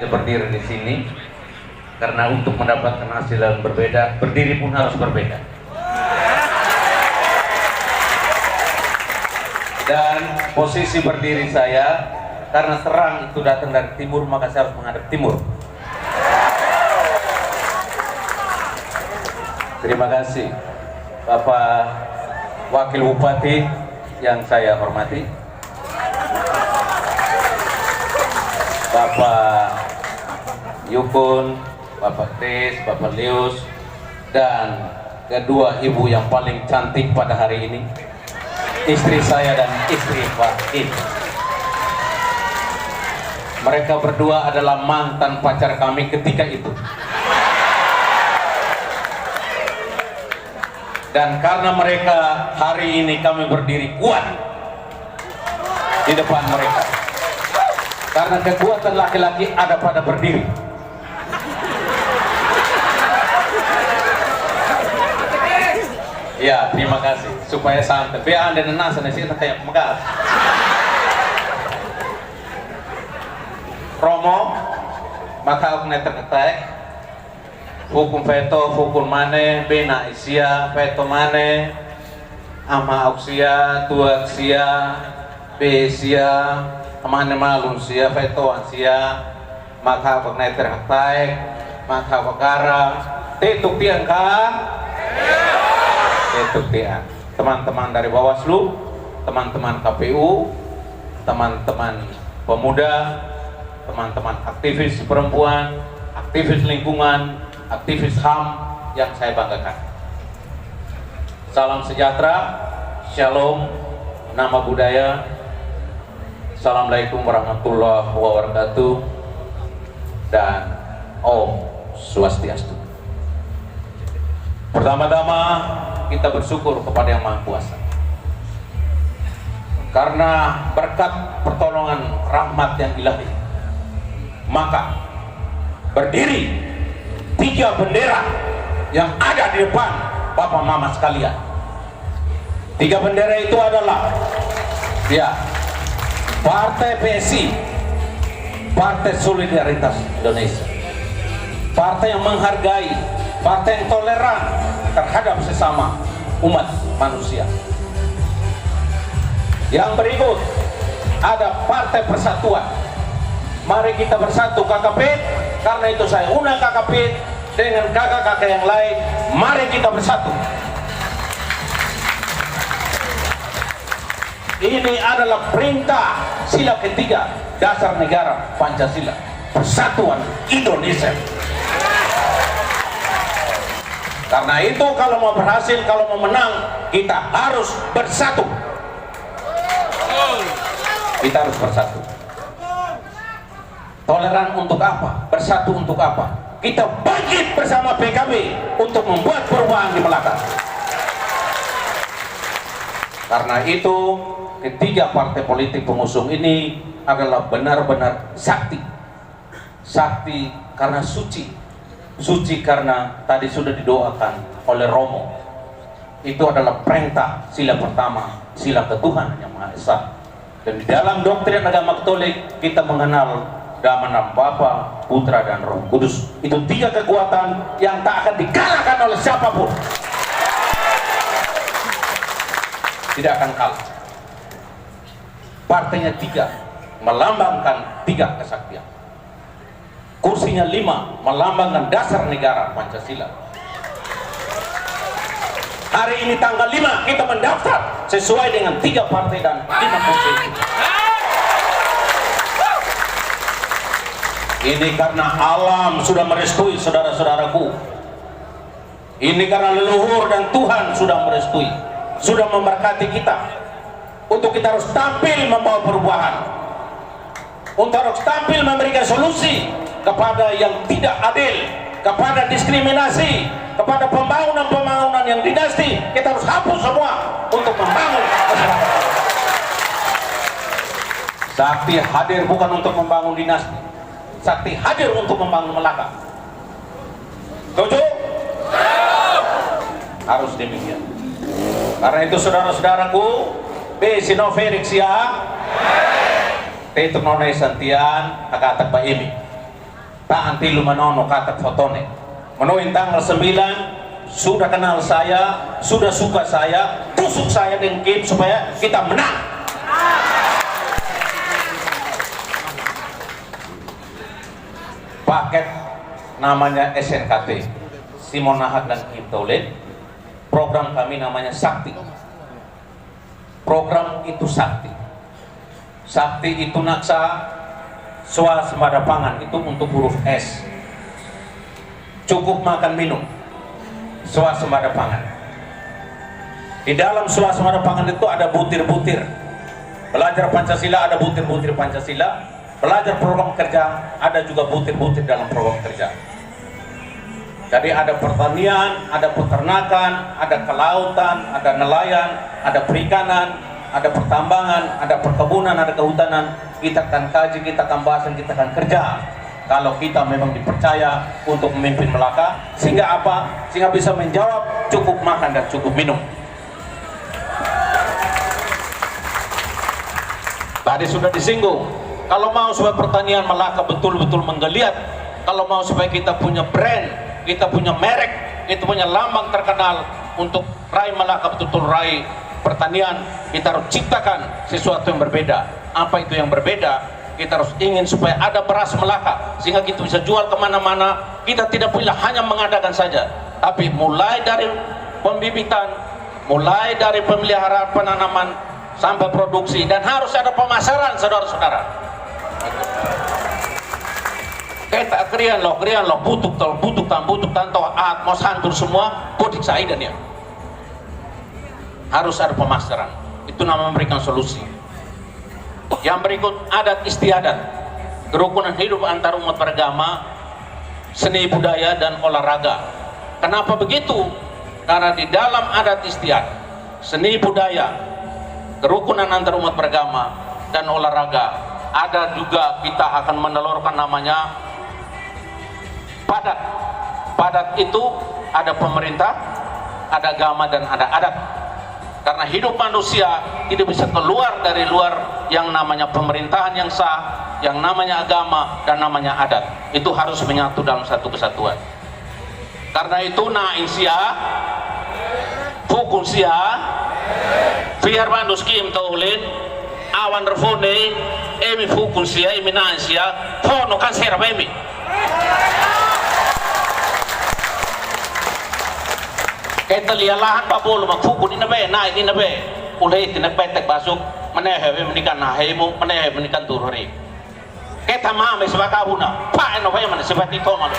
berdiri di sini karena untuk mendapatkan hasil yang berbeda, berdiri pun harus berbeda. Dan posisi berdiri saya, karena serang itu datang dari timur, maka saya harus menghadap timur. Terima kasih Bapak Wakil Bupati yang saya hormati, Bapak Yukun, Bapak Tis, Bapak Lius, dan kedua ibu yang paling cantik pada hari ini, istri saya dan istri Pak In. Mereka berdua adalah mantan pacar kami ketika itu. Dan karena mereka, hari ini kami berdiri kuat di depan mereka. Karena kekuatan laki-laki ada pada berdiri. Ya, terima kasih. Supaya santai. Biar anda nasa nasi kita kayak pemegang. Romo, maka aku netek-netek. Hukum veto, hukum mane, bena isia, veto mane, ama auksia, tua sia, be sia, amane malun sia, veto sia, maka aku netek-netek, maka wakara, tetuk tiang kan? Tetuk tiang. Teman-teman dari Bawaslu, teman-teman KPU, teman-teman pemuda, teman-teman aktivis perempuan, aktivis lingkungan, aktivis HAM yang saya banggakan. Salam sejahtera, shalom, nama budaya, assalamualaikum warahmatullahi wabarakatuh, dan Om Swastiastu. Pertama-tama kita bersyukur kepada Yang Maha Kuasa karena berkat pertolongan rahmat yang ilahi, maka berdiri 3 bendera yang ada di depan Bapak Mama sekalian. 3 bendera itu adalah ya, Partai PSI, Partai Solidaritas Indonesia, partai yang menghargai, partai yang toleran terhadap sesama umat manusia. Yang berikut ada Partai Persatuan. Mari kita bersatu KKP, karena itu saya undang KKP dengan kakak-kakak yang lain. Mari kita bersatu. Ini adalah perintah sila ketiga dasar negara Pancasila, Persatuan Indonesia. Karena itu kalau mau berhasil, kalau mau menang, kita harus bersatu. Kita harus bersatu. Toleran untuk apa? Bersatu untuk apa? Kita bangkit bersama PKB untuk membuat perubahan di Melaka. Karena itu, ketiga partai politik pengusung ini adalah benar-benar sakti. Sakti karena suci. Suci karena tadi sudah didoakan oleh Romo. Itu adalah perintah sila pertama, sila ketuhanan yang Maha Esa. Dan di dalam doktrin agama Katolik kita mengenal Dhamma Bapa, Putra dan Roh Kudus. Itu 3 kekuatan yang tak akan dikalahkan oleh siapapun. Tidak akan kalah. Partainya 3, melambangkan 3 kesaktian. Kursinya 5, melambangkan dasar negara Pancasila. Hari ini tanggal 5 kita mendaftar sesuai dengan 3 partai dan 5 kursi. Ini karena alam sudah merestui, saudara-saudaraku. Ini karena leluhur dan Tuhan sudah merestui, sudah memberkati kita. Untuk kita harus tampil membawa perubahan, untuk harus tampil memberikan solusi kepada yang tidak adil, kepada diskriminasi, kepada pembangunan-pembangunan yang dinasti. Kita harus hapus semua untuk membangun masyarakat. Sakti hadir bukan untuk membangun dinasti, Sakti hadir untuk membangun Melaka. Setuju? Harus demikian. Karena itu saudara-saudaraku, Besino Felix ya, Tetuk Nonai Santian, Akatak Pak Imi. tak anti lumanono kata fotone menuin tanggal 9 sudah kenal saya, sudah suka saya, tusuk saya dengan game supaya kita menang. Paket namanya SNKT, Simon Nahat dan Kim Taulen. Program kami namanya Sakti. Program itu Sakti. Sakti itu naksa swasembada pangan itu untuk huruf S. Cukup makan minum, swasembada pangan. Di dalam swasembada pangan itu ada butir-butir. Belajar Pancasila ada butir-butir Pancasila. Belajar program kerja ada juga butir-butir dalam program kerja. Jadi ada pertanian, ada peternakan, ada kelautan, ada nelayan, ada perikanan, ada pertambangan, ada perkebunan, ada kehutanan. Kita akan kaji, kita akan bahas, dan kita akan kerja. Kalau kita memang dipercaya untuk memimpin Melaka, sehingga apa? Sehingga bisa menjawab cukup makan dan cukup minum. Tadi sudah disinggung, kalau mau supaya pertanian Melaka betul-betul menggeliat, kalau mau supaya kita punya brand, kita punya merek, kita punya lambang terkenal untuk raih Melaka betul-betul raih pertanian, kita harus ciptakan sesuatu yang berbeda. Apa itu yang berbeda? Kita harus ingin supaya ada beras Melaka sehingga kita bisa jual kemana-mana. Kita tidak boleh hanya mengadakan saja, tapi mulai dari pembibitan, mulai dari pemeliharaan penanaman sampai produksi, dan harus ada pemasaran, saudara-saudara. Kita krian loh butuh tanto atmos hancur semua kodik saya dan ya. Harus ada pemasaran. Itu nama memberikan solusi. Yang berikut adat istiadat, kerukunan hidup antar umat beragama, seni budaya dan olahraga. Kenapa begitu? Karena di dalam adat istiadat, seni budaya, kerukunan antar umat beragama dan olahraga, ada juga kita akan menelurkan namanya padat. Padat itu ada pemerintah, ada agama, dan ada adat. Karena hidup manusia tidak bisa keluar dari luar yang namanya pemerintahan yang sah, yang namanya agama, dan namanya adat. Itu harus menyatu dalam satu kesatuan. Karena itu insia, hukum sia, biar manus kim taulin, awan refone, emi hukum sia, emi insia, hono kan serap emi. Kita lihat lahan Pak Bolo makfukun ini nabe, naik ini nabe, ulai itu nabe tek basuk, mana hewe menikan nahemu, mana hewe menikan tururi. Kita mah sebab kahuna, Pak eno mana sebab itu malu.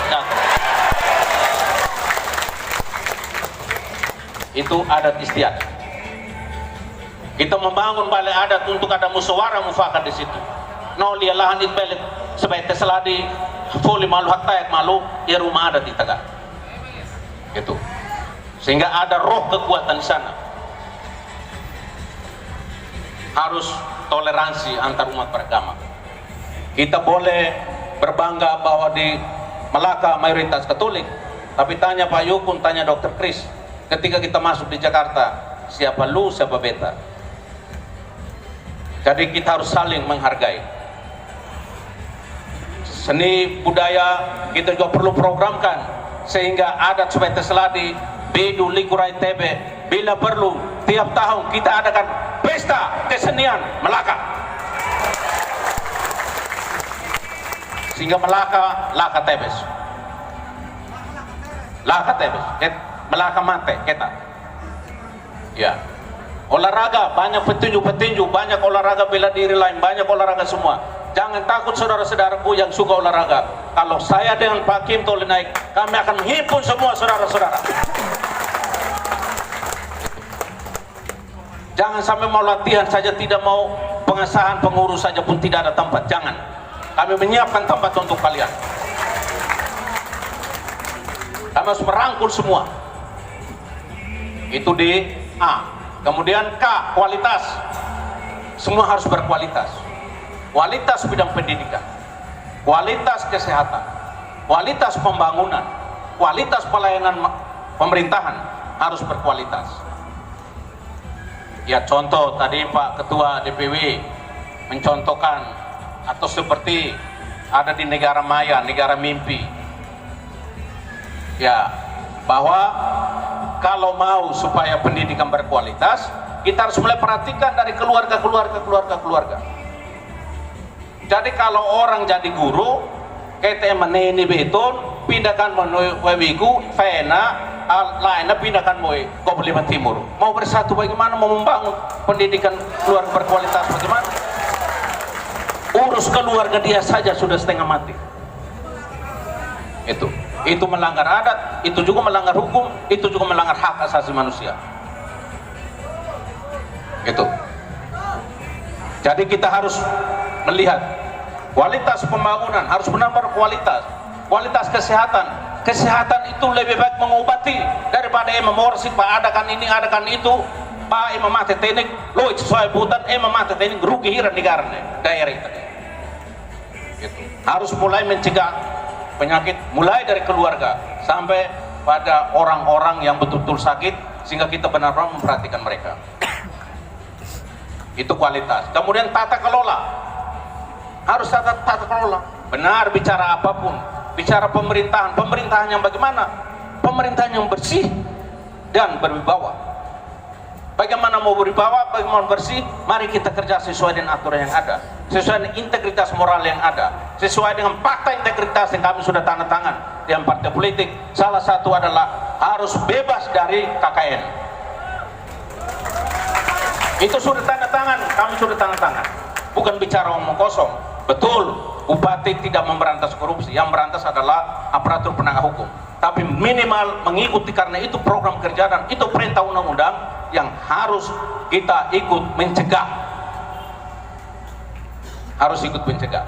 Itu adat istiadat. Kita membangun balai adat untuk ada musyawarah mufakat di situ. No lihat lahan itu balik sebaik terseladi, fuli malu hak tayak malu, ya rumah adat di Tegak. Gitu. Sehingga ada roh kekuatan di sana. Harus toleransi antar umat beragama. Kita boleh berbangga bahwa di Melaka mayoritas Katolik, tapi tanya Pak Yukun, tanya Dr. Kris, ketika kita masuk di Jakarta, siapa lu, siapa beta. Jadi kita harus saling menghargai. Seni budaya kita juga perlu programkan sehingga adat supaya terseladi. Bedu Likurai Tebe, bila perlu tiap tahun kita adakan pesta kesenian Melaka, sehingga Laka Tebes, Melaka mate kita. Ya, olahraga banyak petinju, banyak olahraga bela diri lain, banyak olahraga semua. Jangan takut saudara-saudaraku yang suka olahraga. Kalau saya dengan Pak Kim Taulen naik, kami akan menghimpun semua saudara-saudara. Jangan sampai mau latihan saja, tidak mau pengesahan pengurus saja pun tidak ada tempat. Jangan. Kami menyiapkan tempat untuk kalian. Kami harus merangkul semua. Itu di A. Kemudian K, kualitas. Semua harus berkualitas. Kualitas bidang pendidikan, kualitas kesehatan, kualitas pembangunan, kualitas pelayanan pemerintahan harus berkualitas. Ya, contoh tadi Pak Ketua DPW mencontohkan, atau seperti ada di negara maya, negara mimpi. Ya, bahwa kalau mau supaya pendidikan berkualitas, kita harus mulai perhatikan dari keluarga. Jadi kalau orang jadi guru, kita meneni beton, pindahkan menuju Vena, lainnya pindahkan mau Kobulima Timur. Mau bersatu bagaimana, mau membangun pendidikan keluarga berkualitas bagaimana? Urus keluarga dia saja sudah setengah mati. Itu melanggar adat, itu juga melanggar hukum, itu juga melanggar hak asasi manusia. Jadi kita harus melihat kualitas pembangunan, harus benar-benar kualitas kesehatan itu lebih baik mengobati daripada memorsi pak adakan ini adakan itu, pak mati teknik lo sesuai butan mati teknik rugi hiran negara daerah itu. Harus mulai mencegah penyakit mulai dari keluarga sampai pada orang-orang yang betul-betul sakit, sehingga kita benar-benar memperhatikan mereka. Itu kualitas. Kemudian tata kelola, harus tata kelola. Benar bicara apapun, bicara pemerintahan yang bagaimana? Pemerintahan yang bersih dan berwibawa. Bagaimana mau berwibawa, bagaimana bersih? Mari kita kerja sesuai dengan aturan yang ada, sesuai dengan integritas moral yang ada, sesuai dengan fakta integritas yang kami sudah tanda tangan dengan partai politik. Salah satu adalah harus bebas dari KKN. Itu sudah tanda tangan, kami sudah tanda tangan. Bukan bicara omong kosong. Betul, bupati tidak memberantas korupsi, yang berantas adalah aparatur penegak hukum. Tapi minimal mengikuti, karena itu program kerja dan itu perintah undang-undang yang harus kita ikut mencegah. Harus ikut mencegah.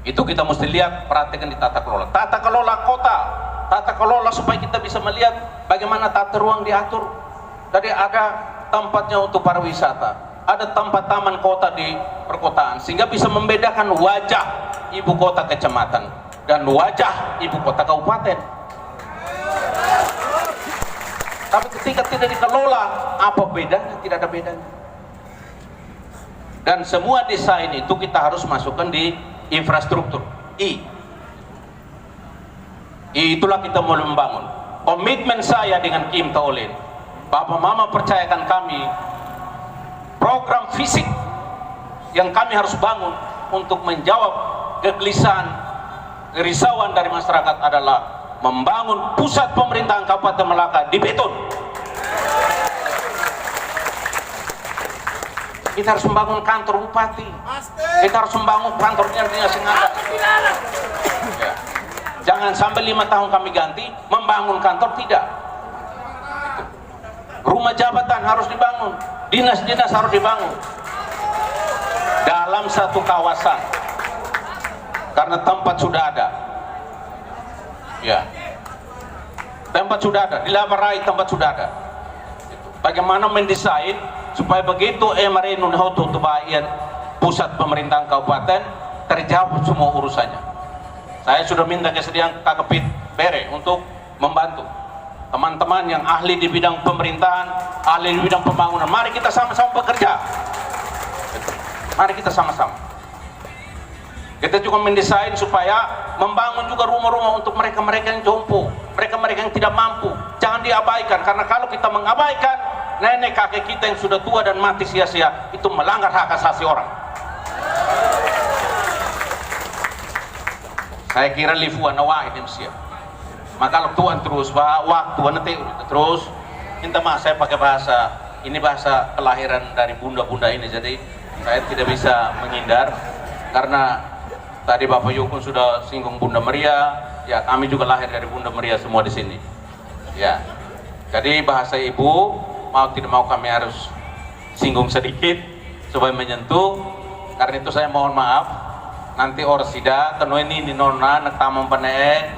Itu kita mesti lihat, perhatikan di tata kelola. Tata kelola kota, tata kelola supaya kita bisa melihat bagaimana tata ruang diatur. Tadi ada tempatnya untuk pariwisata, ada tempat taman kota di perkotaan, sehingga bisa membedakan wajah ibu kota kecamatan dan wajah ibu kota kabupaten. Tapi ketika tidak dikelola, apa bedanya? Tidak ada bedanya. Dan semua desain itu kita harus masukkan di infrastruktur. Itulah kita mau membangun. Komitmen saya dengan Kim Taolin, Bapak Mama percayakan kami program fisik yang kami harus bangun untuk menjawab kegelisahan, kerisauan dari masyarakat adalah membangun pusat pemerintahan Kabupaten Melaka di beton. Kita harus membangun kantor bupati, kita harus membangun kantor dinas yang ada. Ya. Jangan sampai 5 tahun kami ganti membangun kantor, tidak. Rumah jabatan harus dibangun, dinas-dinas harus dibangun dalam satu kawasan, karena tempat sudah ada. Ya, tempat sudah ada, di Lamarai tempat sudah ada. Bagaimana mendesain supaya begitu Marino Hoto Tubayan pusat pemerintahan kabupaten terjawab semua urusannya. Saya sudah minta kesediaan Kakepit Bere untuk membantu teman-teman yang ahli di bidang pemerintahan, ahli di bidang pembangunan. Mari kita sama-sama bekerja. Mari kita sama-sama. Kita juga mendesain supaya membangun juga rumah-rumah untuk mereka-mereka yang jompo, mereka-mereka yang tidak mampu. Jangan diabaikan, karena kalau kita mengabaikan nenek kakek kita yang sudah tua dan mati sia-sia, itu melanggar hak asasi orang. Saya kira lifuan awak ini siap. Maka Tuhan terus waktu nanti terus minta maaf, saya pakai bahasa ini, bahasa kelahiran dari bunda-bunda ini, jadi saya tidak bisa menghindar. Karena tadi Bapak Yukun sudah singgung Bunda Maria, ya kami juga lahir dari Bunda Maria semua di sini. Ya, jadi bahasa ibu mau tidak mau kami harus singgung sedikit supaya menyentuh. Karena itu saya mohon maaf. Nanti orsida tentu ini di nona nektamam penee